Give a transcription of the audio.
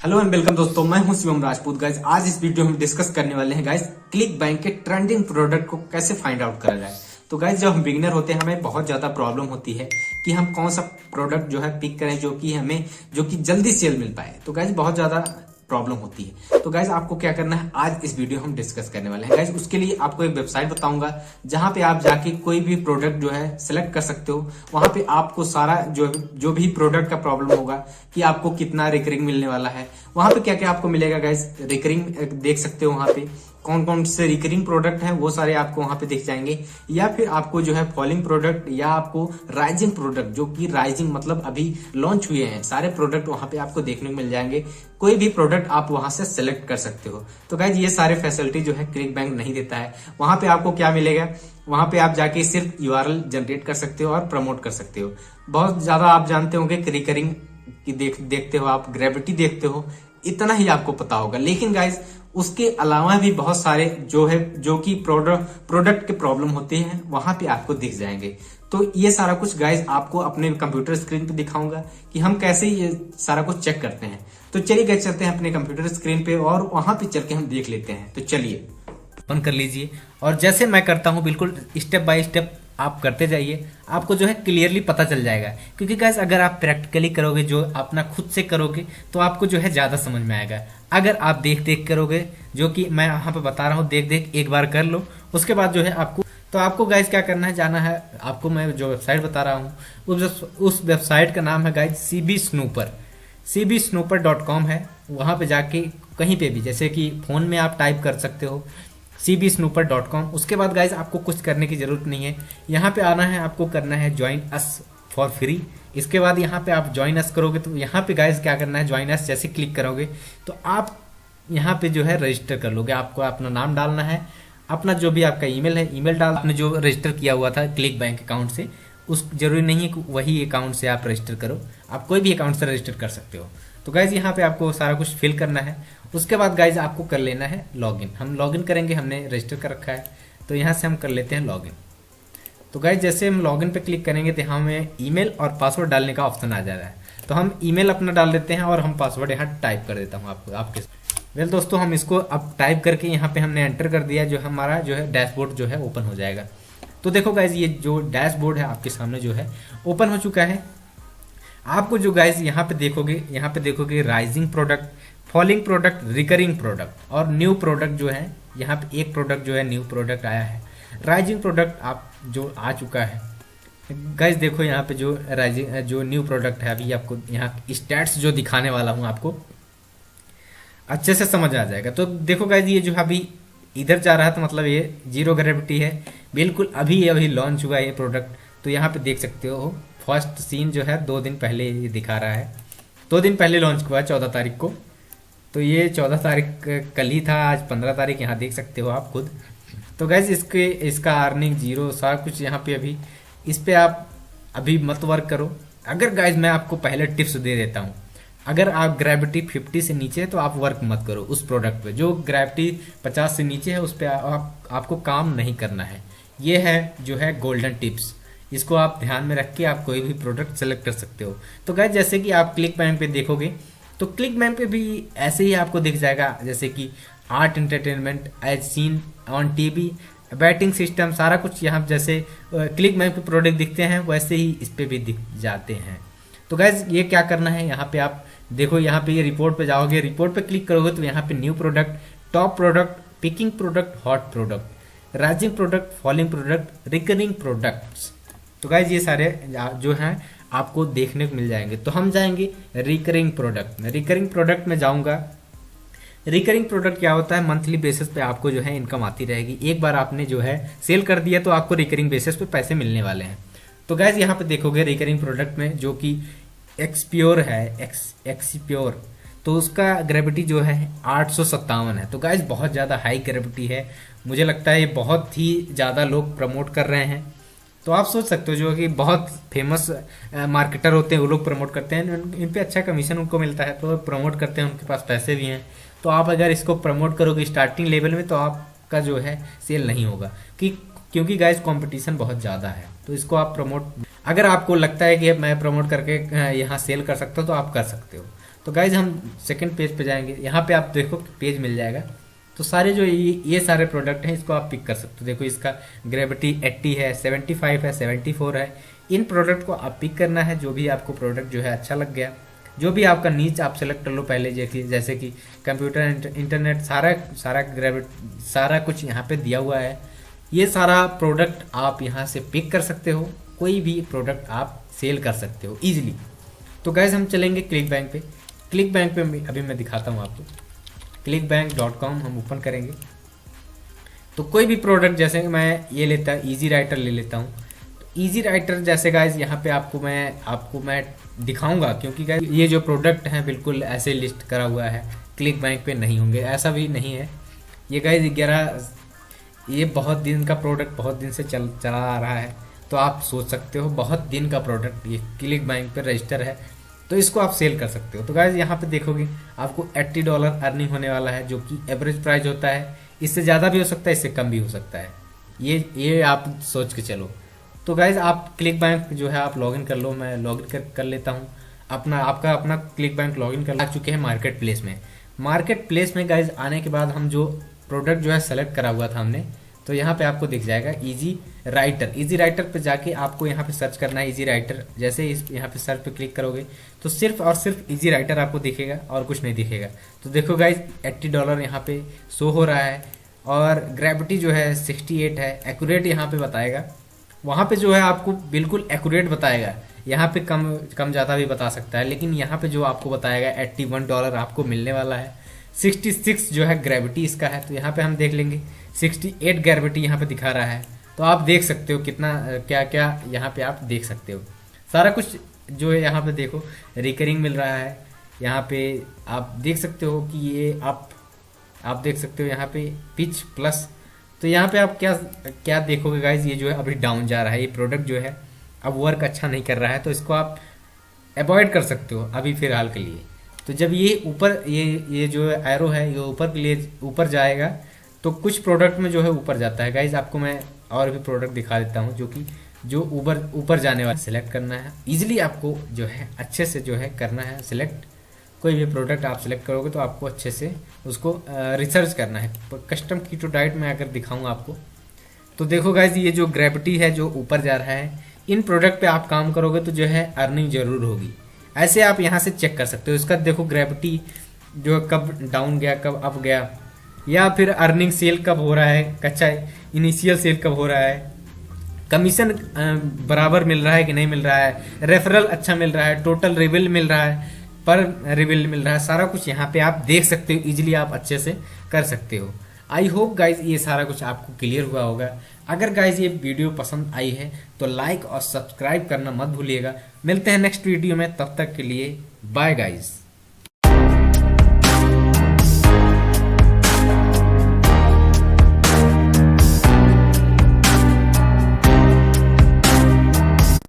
Hello and welcome दोस्तों, मैं हूं शिवम राजपूत। गाइज आज इस वीडियो में हम डिस्कस करने वाले हैं गाइज क्लिक बैंक के ट्रेंडिंग प्रोडक्ट को कैसे फाइंड आउट करा जाए। तो गाइज जब हम बिगिनर होते हैं हमें बहुत ज्यादा प्रॉब्लम होती है कि हम कौन सा प्रोडक्ट जो है पिक करें जो कि जल्दी सेल मिल पाए। तो गाइज बहुत ज्यादा प्रॉब्लम होती है। तो गाइज आपको क्या करना है, आज इस वीडियो हम डिस्कस करने वाले हैं। गाइज उसके लिए आपको एक वेबसाइट बताऊंगा जहां पे आप जाके कोई भी प्रोडक्ट जो है सिलेक्ट कर सकते हो। वहां पे आपको सारा जो भी प्रोडक्ट का प्रॉब्लम होगा कि आपको कितना रिकरिंग मिलने वाला है, वहां पे क्या क्या आपको मिलेगा। गाइज रिकरिंग देख सकते हो, वहां पे कौन कौन से रिकरिंग प्रोडक्ट हैं वो सारे आपको वहां पे दिख जाएंगे। या फिर आपको जो है फॉलिंग प्रोडक्ट या आपको राइजिंग प्रोडक्ट, जो कि राइजिंग मतलब अभी लॉन्च हुए हैं, सारे प्रोडक्ट वहां पे आपको देखने को मिल जाएंगे। कोई भी प्रोडक्ट आप वहां से सेलेक्ट कर सकते हो। तो गाइज ये सारे फैसिलिटी जो है क्लिक बैंक नहीं देता है। वहां पे आपको क्या मिलेगा, वहां पे आप जाके सिर्फ यूआरएल जनरेट कर सकते हो और प्रमोट कर सकते हो। बहुत ज्यादा आप जानते होंगे कि रिकरिंग की देखते हो, आप ग्रेविटी देखते हो, इतना ही आपको पता होगा। लेकिन गाइज उसके अलावा भी बहुत सारे जो कि प्रोडक्ट के प्रॉब्लम होते हैं वहां पे आपको दिख जाएंगे। तो ये सारा कुछ गाइज आपको अपने कंप्यूटर स्क्रीन पे दिखाऊंगा कि हम कैसे ये सारा कुछ चेक करते हैं। तो चलिए गाइज चलते हैं अपने कंप्यूटर स्क्रीन पे और वहां पे चल के हम देख लेते हैं। तो चलिए ओपन कर लीजिए और जैसे मैं करता हूं बिल्कुल स्टेप बाय स्टेप आप करते जाइए, आपको जो है क्लियरली पता चल जाएगा। क्योंकि गाइस अगर आप प्रैक्टिकली करोगे, जो अपना खुद से करोगे, तो आपको जो है ज्यादा समझ में आएगा। अगर आप देख देख करोगे, जो कि मैं यहाँ पे बता रहा हूँ, देख देख एक बार कर लो, उसके बाद जो है आपको गाइस क्या करना है, जाना है आपको, मैं जो वेबसाइट बता रहा हूँ उस वेबसाइट का नाम है गाइस cbsnooper.com है। वहां पे जाके कहीं पे भी, जैसे कि फोन में आप टाइप कर सकते हो cbsnooper.com। उसके बाद गाइज आपको कुछ करने की जरूरत नहीं है, यहाँ पे आना है, आपको करना है ज्वाइन अस फॉर फ्री। इसके बाद यहाँ पे आप ज्वाइन अस करोगे तो यहाँ पे गाइज क्या करना है, ज्वाइन अस जैसे क्लिक करोगे तो आप यहाँ पे जो है रजिस्टर कर लोगे। आपको अपना नाम डालना है, अपना जो भी आपका ईमेल है, ईमेल डाल, आपने जो रजिस्टर किया हुआ था क्लिक बैंक अकाउंट से, उस जरूरी नहीं है कि वही अकाउंट से आप रजिस्टर करो, आप कोई भी अकाउंट से रजिस्टर कर सकते हो। तो गाइज यहाँ पे आपको सारा कुछ फिल करना है। उसके बाद गाइज आपको कर लेना है लॉगिन। हम लॉगिन करेंगे, हमने रजिस्टर कर रखा है तो यहाँ से हम कर लेते हैं लॉगिन। तो गाइज जैसे हम लॉगिन पे क्लिक करेंगे तो हमें ईमेल और पासवर्ड डालने का ऑप्शन आ जा रहा है। तो हम ईमेल अपना डाल देते हैं और हम पासवर्ड यहाँ टाइप कर देता हूँ आपके। वेल दोस्तों, हम इसको अब टाइप करके यहाँ पे हमने एंटर कर दिया, जो हमारा जो है डैशबोर्ड जो है ओपन हो जाएगा। तो देखो गाइज ये जो डैशबोर्ड है आपके सामने जो है ओपन हो चुका है। आपको जो गाइज यहाँ पे देखोगे rising product, falling product, recurring product और न्यू प्रोडक्ट जो है, यहाँ पे एक प्रोडक्ट जो है न्यू प्रोडक्ट आया है। राइजिंग प्रोडक्ट आप जो आ चुका है गाइज, देखो यहाँ पे जो राइजिंग जो न्यू प्रोडक्ट है, अभी आपको यहाँ स्टैट्स जो दिखाने वाला हूँ आपको अच्छे से समझ आ जाएगा। तो देखो गाइज ये जो अभी इधर जा रहा है तो मतलब ये जीरो ग्रेविटी है, बिल्कुल अभी लॉन्च हुआ है ये प्रोडक्ट। तो यहाँ पे देख सकते हो फर्स्ट सीन जो है 2 दिन पहले ये दिखा रहा है, 2 दिन पहले लॉन्च हुआ है 14 तारीख को। तो ये 14 तारीख कल ही था, आज 15 तारीख, यहाँ देख सकते हो आप खुद। तो गैस इसका अर्निंग जीरो सारा कुछ यहाँ पे अभी, इस पे आप अभी मत वर्क करो। अगर गाइज मैं आपको पहले टिप्स दे देता हूँ, अगर आप ग्रेविटी 50 से नीचे है तो आप वर्क मत करो उस प्रोडक्ट पे। जो ग्रेविटी 50 से नीचे है उस पर आपको काम नहीं करना है। ये है जो है गोल्डन टिप्स, इसको आप ध्यान में रख के आप कोई भी प्रोडक्ट सेलेक्ट कर सकते हो। तो गाइस जैसे कि आप क्लिक बैंक पे देखोगे तो क्लिक बैंक पे भी ऐसे ही आपको दिख जाएगा, जैसे कि art entertainment as seen on TV, betting system, सारा कुछ यहाँ जैसे क्लिक बैंक पे प्रोडक्ट दिखते हैं वैसे ही इस पे भी दिख जाते हैं। तो गाइस ये क्या करना है, यहाँ पे आप देखो, यहाँ पे ये रिपोर्ट पे जाओगे, रिपोर्ट पे क्लिक करोगे तो यहाँ पे new product, top product, picking product, hot product, rising product, falling product, recurring products. तो गाइज ये सारे जो हैं आपको देखने को मिल जाएंगे। तो हम जाएंगे रिकरिंग प्रोडक्ट में। रिकरिंग प्रोडक्ट में जाऊंगा। रिकरिंग प्रोडक्ट क्या होता है, मंथली बेसिस पे आपको जो है इनकम आती रहेगी। एक बार आपने जो है सेल कर दिया तो आपको रिकरिंग बेसिस पे पैसे मिलने वाले हैं। तो गाइज यहाँ पे देखोगे रिकरिंग प्रोडक्ट में जो कि एक्सप्योर है, एक्सप्योर, तो उसका ग्रेविटी जो है 857 है। तो गाइज बहुत ज़्यादा हाई ग्रेविटी है, मुझे लगता है ये बहुत ही ज़्यादा लोग प्रमोट कर रहे हैं। तो आप सोच सकते हो जो कि बहुत फेमस मार्केटर होते हैं वो लोग प्रमोट करते हैं, इन पे अच्छा कमीशन उनको मिलता है तो प्रमोट करते हैं, उनके पास पैसे भी हैं। तो आप अगर इसको प्रमोट करोगे स्टार्टिंग लेवल में तो आपका जो है सेल नहीं होगा, क्योंकि गाइस कंपटीशन बहुत ज़्यादा है। तो इसको आप प्रमोट, अगर आपको लगता है कि मैं प्रमोट करके यहाँ सेल कर सकता हूँ तो आप कर सकते हो। तो गाइज हम सेकंड पेज पे जाएंगे, यहाँ पे आप देखो पेज मिल जाएगा। तो सारे जो ये सारे प्रोडक्ट हैं इसको आप पिक कर सकते हो। देखो इसका ग्रेविटी 80 है, 75 है, 74 है। इन प्रोडक्ट को आप पिक करना है, जो भी आपको प्रोडक्ट जो है अच्छा लग गया, जो भी आपका नीच आप सेलेक्ट कर लो पहले, जैसे कि कंप्यूटर, इंटरनेट, सारा कुछ यहाँ पे दिया हुआ है। ये सारा प्रोडक्ट आप यहाँ से पिक कर सकते हो, कोई भी प्रोडक्ट आप सेल कर सकते हो इजीली। तो गाइज हम चलेंगे क्लिक बैंक पे। क्लिक बैंक पे अभी मैं दिखाता हूँ आपको। clickbank.com हम ओपन करेंगे तो कोई भी प्रोडक्ट, जैसे मैं ये लेता इजी राइटर ले लेता हूँ। तो इजी राइटर जैसे गाइज यहाँ पे आपको मैं दिखाऊंगा, क्योंकि गाइज ये जो प्रोडक्ट हैं बिल्कुल ऐसे लिस्ट करा हुआ है, क्लिक बैंक पे नहीं होंगे, ऐसा भी नहीं है। ये गाइज 11 ये बहुत दिन का प्रोडक्ट, बहुत दिन से चला आ रहा है। तो आप सोच सकते हो बहुत दिन का प्रोडक्ट ये क्लिक बैंक पे रजिस्टर है, तो इसको आप सेल कर सकते हो। तो गाइज यहाँ पे देखोगे आपको $80 अर्निंग होने वाला है, जो कि एवरेज प्राइस होता है। इससे ज़्यादा भी हो सकता है, इससे कम भी हो सकता है, ये आप सोच के चलो। तो गाइज आप क्लिक बैंक जो है आप लॉगिन कर लो, मैं लॉगिन कर लेता हूँ। आपका अपना क्लिक बैंक लॉगिन कर चुके हैं मार्केट प्लेस में। मार्केट प्लेस में गाइज आने के बाद हम जो प्रोडक्ट जो है सेलेक्ट करा हुआ था हमने, तो यहाँ पे आपको दिख जाएगा इजी राइटर। इजी राइटर पे जाके आपको यहाँ पे सर्च करना है इजी राइटर। जैसे इस यहाँ पे सर्च पे क्लिक करोगे तो सिर्फ और सिर्फ इजी राइटर आपको दिखेगा और कुछ नहीं दिखेगा। तो देखो गाइज $80 यहाँ पे शो हो रहा है, और ग्रेविटी जो है 68 है। एक्यूरेट यहाँ पे बताएगा, वहाँ पे जो है आपको बिल्कुल एक्यूरेट बताएगा। यहाँ पे कम ज़्यादा भी बता सकता है, लेकिन यहाँ पे जो आपको बताएगा $81 आपको मिलने वाला है। 66 जो है ग्रेविटी इसका है, तो यहाँ पे हम देख लेंगे 68 ग्रेविटी यहाँ पे दिखा रहा है। तो आप देख सकते हो कितना क्या क्या यहाँ पे आप देख सकते हो। सारा कुछ जो है यहाँ पे देखो रिकरिंग मिल रहा है। यहाँ पे आप देख सकते हो कि ये आप देख सकते हो यहाँ पे पिच प्लस। तो यहाँ पे आप क्या देखोगे गाइज, ये जो है अभी डाउन जा रहा है। ये प्रोडक्ट जो है अब वर्क अच्छा नहीं कर रहा है, तो इसको आप अवॉइड कर सकते हो अभी फिलहाल के लिए। तो जब ये ऊपर ये जो एरो है ये ऊपर के लिए ऊपर जाएगा, तो कुछ प्रोडक्ट में जो है ऊपर जाता है। गाइज आपको मैं और भी प्रोडक्ट दिखा देता हूँ जो ऊपर जाने वाला सेलेक्ट करना है। इजीली आपको जो है अच्छे से जो है करना है सिलेक्ट। कोई भी प्रोडक्ट आप सिलेक्ट करोगे तो आपको अच्छे से उसको रिसर्च करना है। कस्टम कीटो डाइट में अगर दिखाऊँ आपको, तो देखो गाइज ये जो ग्रेविटी है जो ऊपर जा रहा है, इन प्रोडक्ट पे आप काम करोगे तो जो है अर्निंग जरूर होगी। ऐसे आप यहाँ से चेक कर सकते हो। इसका देखो ग्रेविटी जो कब डाउन गया, कब अप गया, या फिर अर्निंग सेल कब हो रहा है, कच्चा इनिशियल सेल कब हो रहा है, कमीशन बराबर मिल रहा है कि नहीं मिल रहा है, रेफरल अच्छा मिल रहा है, टोटल रिबिल मिल रहा है, पर रिबिल मिल रहा है। सारा कुछ यहाँ पे आप देख सकते हो, इजीली आप अच्छे से कर सकते हो। आई होप गाइज ये सारा कुछ आपको क्लियर हुआ होगा। अगर गाइज ये वीडियो पसंद आई है तो लाइक और सब्सक्राइब करना मत भूलिएगा। मिलते हैं नेक्स्ट वीडियो में, तब तक के लिए बाय गाइज।